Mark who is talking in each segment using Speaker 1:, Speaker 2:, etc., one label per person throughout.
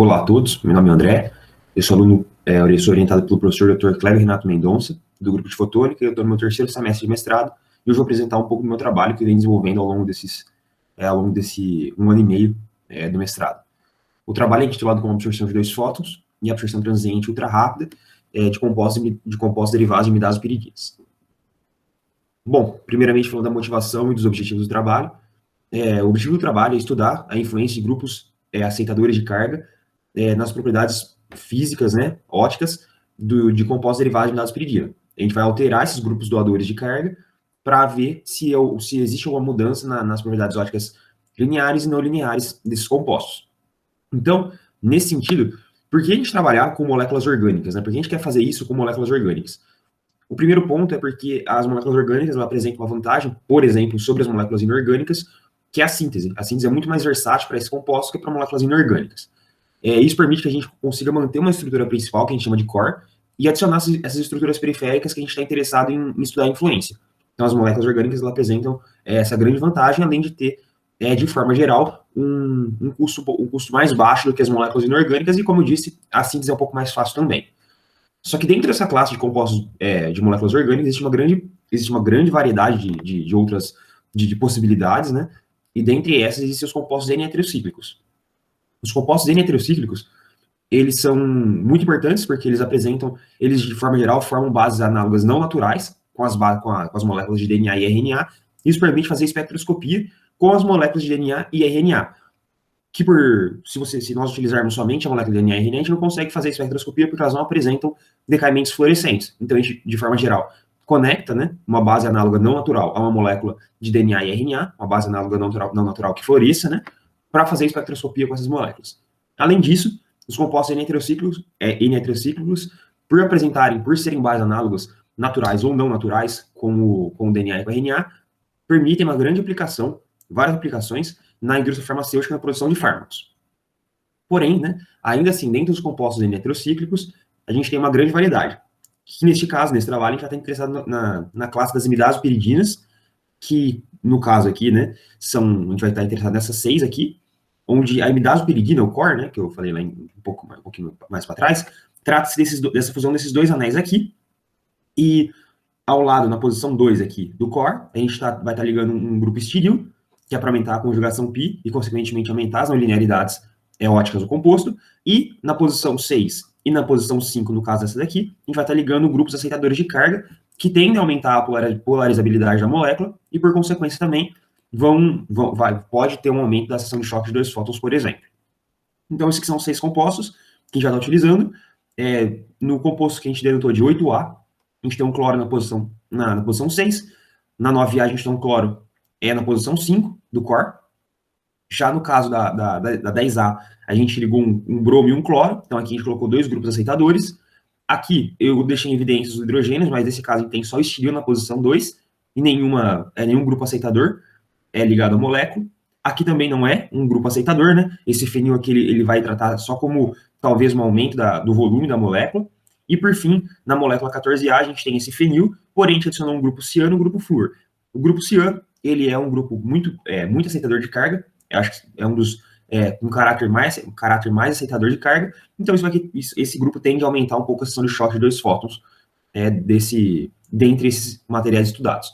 Speaker 1: Olá a todos, meu nome é André, eu sou aluno, eu sou orientado pelo professor Dr. Cleber Renato Mendonça, do grupo de fotônica, e eu estou no meu terceiro semestre de mestrado, e hoje vou apresentar um pouco do meu trabalho que eu venho desenvolvendo ao longo desse 1 ano e meio do mestrado. O trabalho é intitulado como absorção de dois fótons e absorção transiente ultra rápida de compostos derivados de amidazo piridinas. Bom, primeiramente falando da motivação e dos objetivos do trabalho, o objetivo do trabalho é estudar a influência de grupos aceitadores de carga nas propriedades físicas, né, óticas, de compostos derivados de amidazo piridina. A gente vai alterar esses grupos doadores de carga para ver se existe alguma mudança nas propriedades óticas lineares e não lineares desses compostos. Então, nesse sentido, por que a gente trabalhar com moléculas orgânicas? Né? Por que a gente quer fazer isso com moléculas orgânicas? O primeiro ponto é porque as moléculas orgânicas apresentam uma vantagem, por exemplo, sobre as moléculas inorgânicas, que é a síntese. A síntese é muito mais versátil para esse composto que para moléculas inorgânicas. Isso permite que a gente consiga manter uma estrutura principal, que a gente chama de core, e adicionar essas estruturas periféricas que a gente está interessado em estudar a influência. Então, as moléculas orgânicas apresentam essa grande vantagem, além de ter, de forma geral, um custo mais baixo do que as moléculas inorgânicas, e, como eu disse, a síntese é um pouco mais fácil também. Só que dentro dessa classe de compostos de moléculas orgânicas, existe uma grande variedade de outras possibilidades, né? E dentre essas existem os compostos N-heterocíclicos. Os compostos N-heterocíclicos, eles são muito importantes porque eles de forma geral formam bases análogas não naturais com as moléculas de DNA e RNA. Isso permite fazer espectroscopia com as moléculas de DNA e RNA. Que se nós utilizarmos somente a molécula de DNA e RNA, a gente não consegue fazer espectroscopia porque elas não apresentam decaimentos fluorescentes. Então, a gente, de forma geral, conecta, né, uma base análoga não natural a uma molécula de DNA e RNA, uma base análoga não natural que floresça, né, para fazer espectroscopia com essas moléculas. Além disso, os compostos N-heterocíclicos, por serem bases análogas naturais ou não naturais com o DNA e com o RNA, permitem uma grande aplicação, várias aplicações, na indústria farmacêutica na produção de fármacos. Porém, né, ainda assim, dentro dos compostos N-heterocíclicos, a gente tem uma grande variedade. Que, neste caso, nesse trabalho, a gente já está interessado na classe das imidazopiridinas, que, no caso aqui, né, a gente vai estar interessado nessas 6 aqui, onde a imidazopiridina, o core, né, que eu falei lá um pouquinho mais para trás, trata-se dessa fusão desses dois anéis aqui, e ao lado, na posição 2 aqui do core, a gente vai estar ligando um grupo estíril, que é para aumentar a conjugação π e, consequentemente, aumentar as não linearidades óticas do composto, e na posição 6 e na posição 5, no caso dessa daqui, a gente vai estar ligando grupos aceitadores de carga, que tendem a aumentar a polarizabilidade da molécula, e, por consequência, também pode ter um aumento da seção de choque de dois fótons, por exemplo. Então, esses que são 6 compostos que a gente já está utilizando. No composto que a gente denotou de 8A, a gente tem um cloro na posição 6, na 9A a gente tem um cloro na posição 5 do core. Já no caso da 10A, a gente ligou um bromo e um cloro, então aqui a gente colocou 2 grupos aceitadores. Aqui eu deixei em evidência os hidrogênios, mas nesse caso a gente tem só estiril na posição 2, e nenhum grupo aceitador ligado à molécula. Aqui também não é um grupo aceitador, né? Esse fenil aqui ele vai tratar só como talvez um aumento do volume da molécula. E por fim, na molécula 14A a gente tem esse fenil, porém a gente adicionou um grupo ciano e um grupo flúor. O grupo ciano, ele é um grupo muito aceitador de carga, eu acho que é um caráter mais aceitador de carga, então esse grupo tende a aumentar um pouco a seção de choque de dois fótons dentre esses materiais estudados.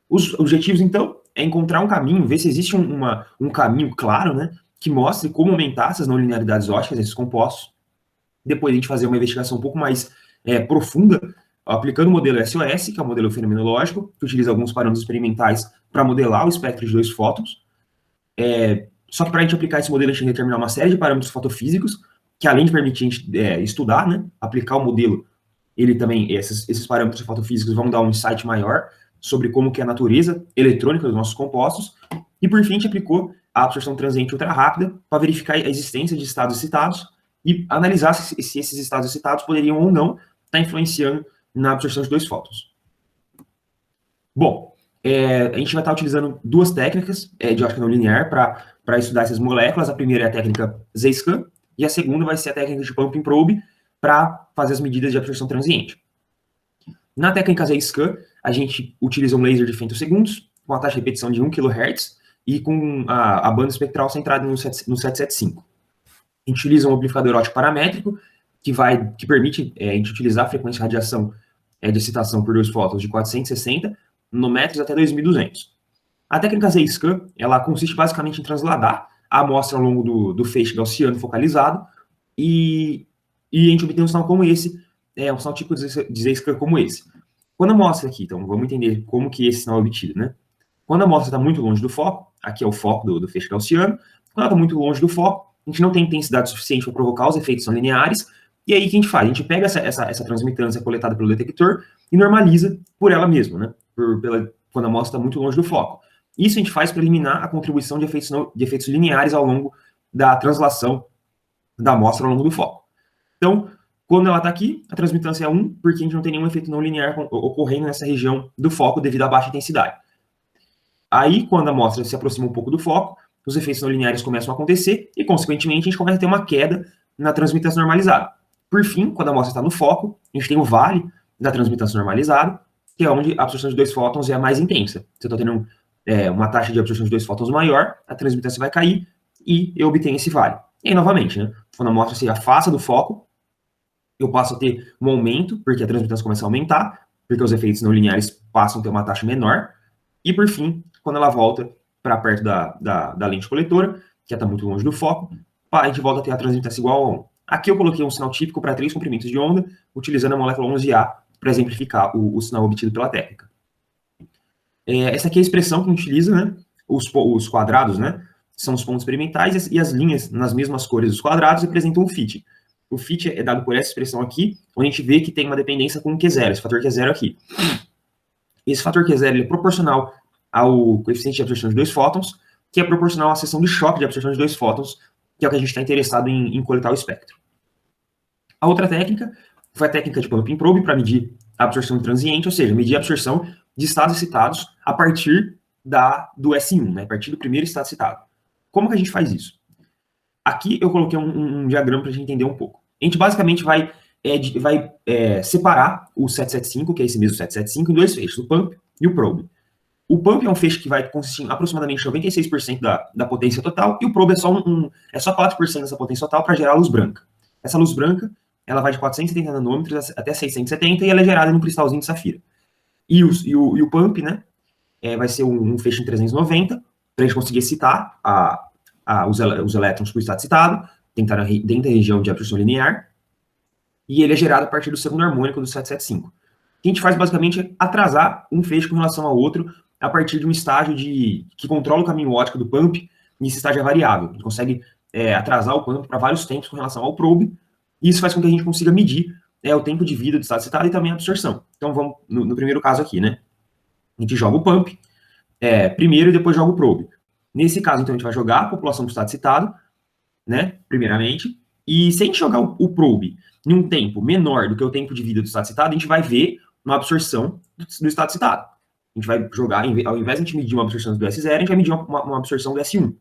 Speaker 1: Os objetivos, então, é encontrar um caminho, ver se existe um caminho claro, né, que mostre como aumentar essas não linearidades óticas, esses compostos. Depois a gente fazer uma investigação um pouco mais profunda, aplicando o modelo SOS, que é o modelo fenomenológico, que utiliza alguns parâmetros experimentais para modelar o espectro de dois fótons. Só que para a gente aplicar esse modelo, a gente tem que determinar uma série de parâmetros fotofísicos, que além de permitir a gente estudar, né, aplicar o modelo, ele também, esses parâmetros fotofísicos vão dar um insight maior sobre como que é a natureza eletrônica dos nossos compostos, e por fim a gente aplicou a absorção transiente ultra rápida para verificar a existência de estados excitados e analisar se esses estados excitados poderiam ou não estar influenciando na absorção de dois fótons. Bom, a gente vai estar utilizando 2 técnicas de ótica não linear para estudar essas moléculas. A primeira é a técnica Z-scan, e a segunda vai ser a técnica de pumping probe para fazer as medidas de absorção transiente. Na técnica Z-scan, a gente utiliza um laser de femtosegundos, com a taxa de repetição de 1 kHz, e com a banda espectral centrada no 775. A gente utiliza um amplificador óptico paramétrico, que permite a gente utilizar a frequência de radiação de excitação por 2 fótons de 460 nanômetros até 2.200. A técnica Z-scan, ela consiste basicamente em transladar a amostra ao longo do feixe gaussiano focalizado e a gente obtém um sinal como esse, um sinal típico de Z-scan como esse. Quando a amostra aqui, então vamos entender como que esse sinal é obtido, né? Quando a amostra está muito longe do foco, aqui é o foco do feixe gaussiano, quando ela está muito longe do foco, a gente não tem intensidade suficiente para provocar os efeitos não lineares, e aí o que a gente faz? A gente pega essa transmitância coletada pelo detector e normaliza por ela mesma, né? Quando a amostra está muito longe do foco. Isso a gente faz para eliminar a contribuição de efeitos lineares ao longo da translação da amostra ao longo do foco. Então, quando ela está aqui, a transmitância é 1, porque a gente não tem nenhum efeito não linear ocorrendo nessa região do foco devido à baixa intensidade. Aí, quando a amostra se aproxima um pouco do foco, os efeitos não lineares começam a acontecer e, consequentemente, a gente começa a ter uma queda na transmitância normalizada. Por fim, quando a amostra está no foco, a gente tem o vale da transmitância normalizada, que é onde a absorção de 2 fótons é a mais intensa. Se eu estou tendo uma taxa de absorção de 2 fótons maior, a transmitância vai cair e eu obtenho esse vale. E aí, novamente, né, quando a amostra se afasta do foco, eu passo a ter um aumento, porque a transmitância começa a aumentar, porque os efeitos não lineares passam a ter uma taxa menor, e por fim, quando ela volta para perto da lente coletora, que está muito longe do foco, a gente volta a ter a transmitância igual a 1. Aqui eu coloquei um sinal típico para 3 comprimentos de onda, utilizando a molécula 11A para exemplificar o sinal obtido pela técnica. Essa aqui é a expressão que a gente utiliza, né? Os quadrados, né? São os pontos experimentais e as linhas nas mesmas cores dos quadrados representam o fit. O fit é dado por essa expressão aqui, onde a gente vê que tem uma dependência com o Q0, esse fator Q0 aqui. Esse fator Q0 é proporcional ao coeficiente de absorção de 2 fótons, que é proporcional à seção de choque de absorção de 2 fótons, que é o que a gente está interessado em coletar o espectro. A outra técnica foi a técnica de pumping probe para medir a absorção transiente, ou seja, medir a absorção de estados excitados a partir do S1, né, a partir do primeiro estado excitado. Como que a gente faz isso? Aqui eu coloquei um diagrama para a gente entender um pouco. A gente basicamente vai separar o 775, que é esse mesmo 775, em 2 feixes, o pump e o probe. O pump é um feixe que vai consistir em aproximadamente 96% da potência total, e o probe é só 4% dessa potência total para gerar luz branca. Essa luz branca, ela vai de 470 nanômetros até 670 e ela é gerada num cristalzinho de safira. E o pump, né, vai ser um feixe em 390, para a gente conseguir excitar os elétrons para o estado excitado, tem que estar dentro da região de absorção linear, e ele é gerado a partir do segundo harmônico do 775. O que a gente faz basicamente é atrasar um feixe com relação ao outro a partir de um estágio que controla o caminho óptico do pump, e esse estágio é variável. A gente consegue atrasar o pump para vários tempos com relação ao probe, e isso faz com que a gente consiga medir o tempo de vida do estado excitado e também a absorção. Então vamos no primeiro caso aqui, né? A gente joga o pump primeiro e depois joga o probe. Nesse caso, então, a gente vai jogar a população do estado excitado, né, primeiramente, e se a gente jogar o probe em um tempo menor do que o tempo de vida do estado excitado, a gente vai ver uma absorção do estado excitado. A gente vai jogar, ao invés de a gente medir uma absorção do S0, a gente vai medir uma absorção do S1.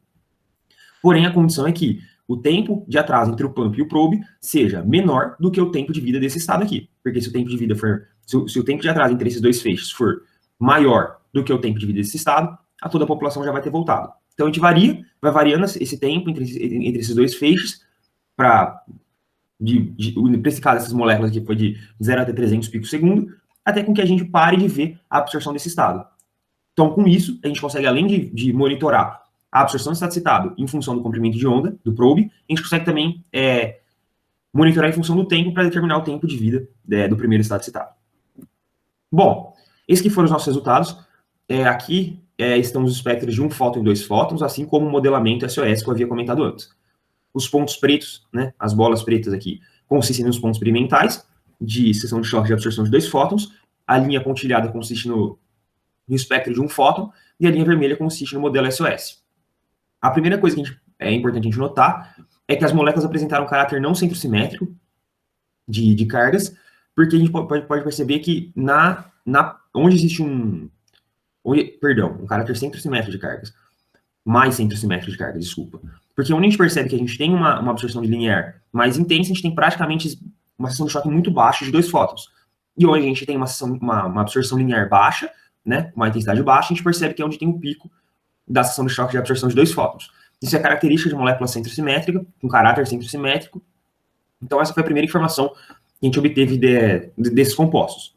Speaker 1: Porém, a condição é que o tempo de atraso entre o pump e o probe seja menor do que o tempo de vida desse estado aqui. Porque se o tempo de vida for, se o tempo de atraso entre esses 2 feixes for maior do que o tempo de vida desse estado, a toda a população já vai ter voltado. Então a gente vai variando esse tempo entre esses 2 feixes para, nesse caso, essas moléculas aqui foi de 0 até 300 picos por segundo, até com que a gente pare de ver a absorção desse estado. Então, com isso, a gente consegue, além de monitorar a absorção do estado excitado em função do comprimento de onda, do probe, a gente consegue também monitorar em função do tempo para determinar o tempo de vida do primeiro estado excitado. Bom, esses que foram os nossos resultados. Aqui estão os espectros de 1 fóton e 2 fótons, assim como o modelamento SOS que eu havia comentado antes. Os pontos pretos, né, as bolas pretas aqui, consistem nos pontos experimentais de seção de choque de absorção de 2 fótons, a linha pontilhada consiste no espectro de 1 fóton, e a linha vermelha consiste no modelo SOS. A primeira coisa que é importante a gente notar é que as moléculas apresentaram um caráter não centrosimétrico de cargas, porque a gente pode perceber que onde existe um caráter centrosimétrico de cargas, mais centrosimétrico de cargas, desculpa. Porque onde a gente percebe que a gente tem uma absorção de linear mais intensa, a gente tem praticamente uma seção de choque muito baixa de 2 fótons. E onde a gente tem uma absorção linear baixa, né, uma intensidade baixa, a gente percebe que é onde tem o pico da seção de choque de absorção de 2 fótons. Isso é característica de molécula centrosimétrica, com caráter centrosimétrico. Então, essa foi a primeira informação que a gente obteve desses compostos.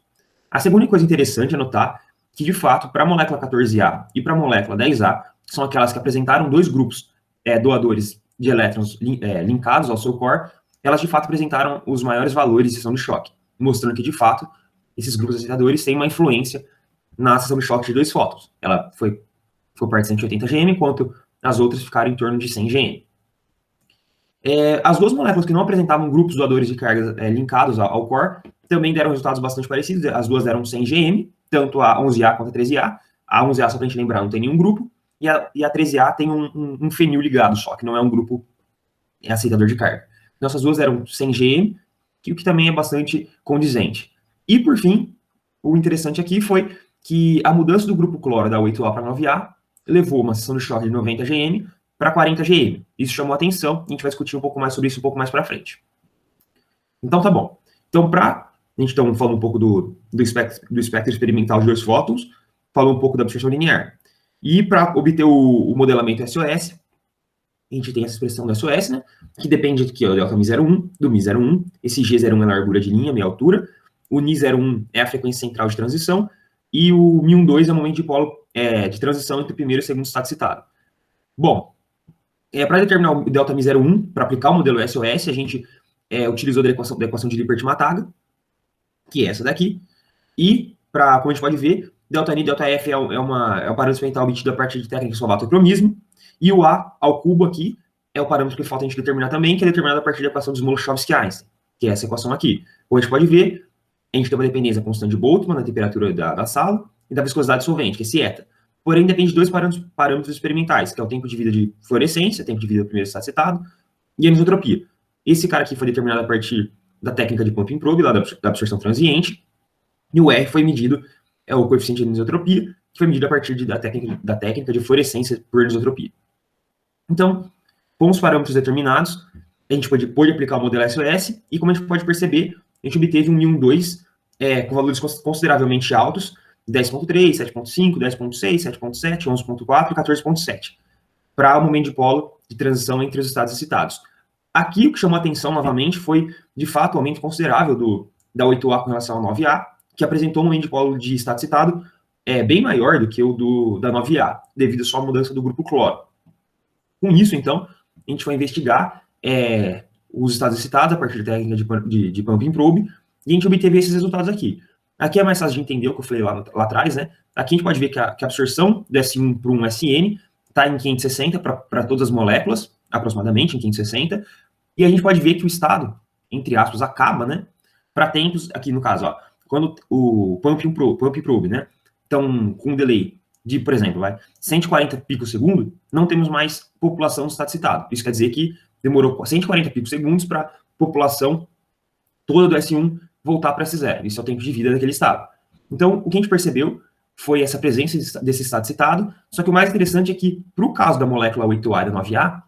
Speaker 1: A segunda coisa interessante é notar que, de fato, para a molécula 14A e para a molécula 10A, são aquelas que apresentaram dois grupos doadores de elétrons linkados ao seu core, elas, de fato, apresentaram os maiores valores de seção de choque, mostrando que, de fato, esses grupos aceitadores têm uma influência na seção de choque de dois fótons. Ela foi parte de 180 GM, enquanto as outras ficaram em torno de 100 GM. As duas moléculas que não apresentavam grupos doadores de cargas linkados ao core também deram resultados bastante parecidos. As duas deram 100 GM, tanto a 11A quanto a 13A. A 11A, só para a gente lembrar, não tem nenhum grupo, e a 13A tem um fenil ligado só, que não é um grupo aceitador de carga. Então, essas duas deram 100 GM, o que também é bastante condizente. E, por fim, o interessante aqui foi que a mudança do grupo cloro da 8A para 9A levou uma seção de choque de 90 GM para 40 GM. Isso chamou a atenção, e a gente vai discutir um pouco mais sobre isso um pouco mais para frente. Então, tá bom. Então, a gente falou um pouco do espectro experimental de dois fótons, falou um pouco da absorção linear. E para obter o modelamento SOS, a gente tem essa expressão do SOS, né, que depende aqui, ó, do delta Mi01, do Mi01. Esse G01 é a largura de linha, meia altura. O Ni01 é a frequência central de transição. E o Mi12 é o momento de polo de transição entre o primeiro e o segundo estado citado. Bom, para determinar o delta Mi01, para aplicar o modelo SOS, a gente utilizou da equação de Lippert-Mataga, que é essa daqui. E, como a gente pode ver, delta Ni e delta F é o parâmetro experimental obtido a partir de técnica de solvato-cromismo. E o A ao cubo aqui é o parâmetro que falta a gente determinar também, que é determinado a partir da equação de Smoluchowski-Einstein, que é essa equação aqui. Como a gente pode ver, a gente tem uma dependência constante de Boltzmann, na temperatura da sala, e da viscosidade solvente, que é esse eta. Porém, depende de dois parâmetros experimentais, que é o tempo de vida de fluorescência, tempo de vida do primeiro estado citado, e a anisotropia. Esse cara aqui foi determinado a partir da técnica de pumping probe, lá da absorção transiente, e o R foi medido, o coeficiente de anisotropia, que foi medido a partir da técnica de fluorescência por anisotropia. Então, com os parâmetros determinados, a gente pôde aplicar o modelo SOS, e como a gente pode perceber, a gente obteve um Mi12 com valores consideravelmente altos, 10.3, 7.5, 10.6, 7.7, 11.4 e 14.7, para o momento de polo de transição entre os estados excitados. Aqui, o que chamou a atenção novamente foi, de fato, o aumento considerável da 8A com relação ao 9A, que apresentou um momento de polo de estado excitado bem maior do que o da 9A, devido só à mudança do grupo cloro. Com isso, então, a gente foi investigar os estados excitados a partir da técnica de pumping probe, e a gente obteve esses resultados aqui. Aqui é mais fácil de entender o que eu falei lá atrás, né? Aqui a gente pode ver que a absorção do S1 para um SN está em 560 para todas as moléculas, aproximadamente em 560, e a gente pode ver que o estado, entre aspas, acaba, né? Para tempos, aqui no caso, ó, quando o pump probe, né? Então, com um delay de, por exemplo, 140 picosegundos, não temos mais população no estado citado. Isso quer dizer que demorou 140 picosegundos para a população toda do S1 voltar para S0. Isso é o tempo de vida daquele estado. Então, o que a gente percebeu foi essa presença desse estado citado, só que o mais interessante é que, para o caso da molécula 8A e da 9A,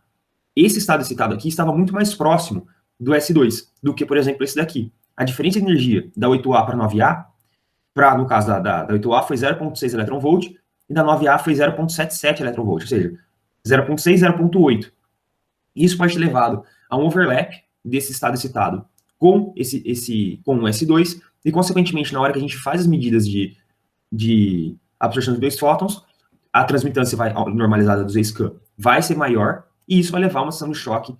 Speaker 1: esse estado citado aqui estava muito mais próximo do S2 do que, por exemplo, esse daqui. A diferença de energia da 8A para a 9A, no caso da 8A, foi 0,6 eletronvolt, e da 9A foi 0,77 eletronvolt, ou seja, 0,6, 0,8. Isso pode ter levado a um overlap desse estado excitado com o S2, e, consequentemente, na hora que a gente faz as medidas de absorção de dois fótons, a transmitância normalizada do Z-scan vai ser maior, e isso vai levar a uma seção de choque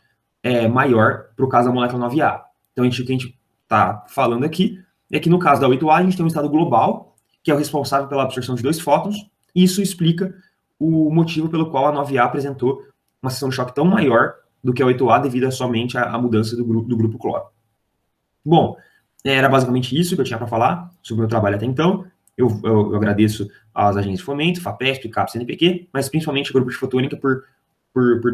Speaker 1: maior para o caso da molécula 9A. Então, o que a gente está falando aqui é que, no caso da 8A, a gente tem um estado global, que é o responsável pela absorção de dois fótons, e isso explica o motivo pelo qual a 9A apresentou uma seção de choque tão maior do que a 8A devido somente à mudança do grupo cloro. Bom, era basicamente isso que eu tinha para falar sobre o meu trabalho até então. Eu agradeço às agências de fomento, FAPESP, CAPES, CNPq, mas principalmente ao grupo de fotônica por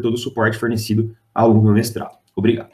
Speaker 1: todo o suporte fornecido ao longo do meu mestrado. Obrigado.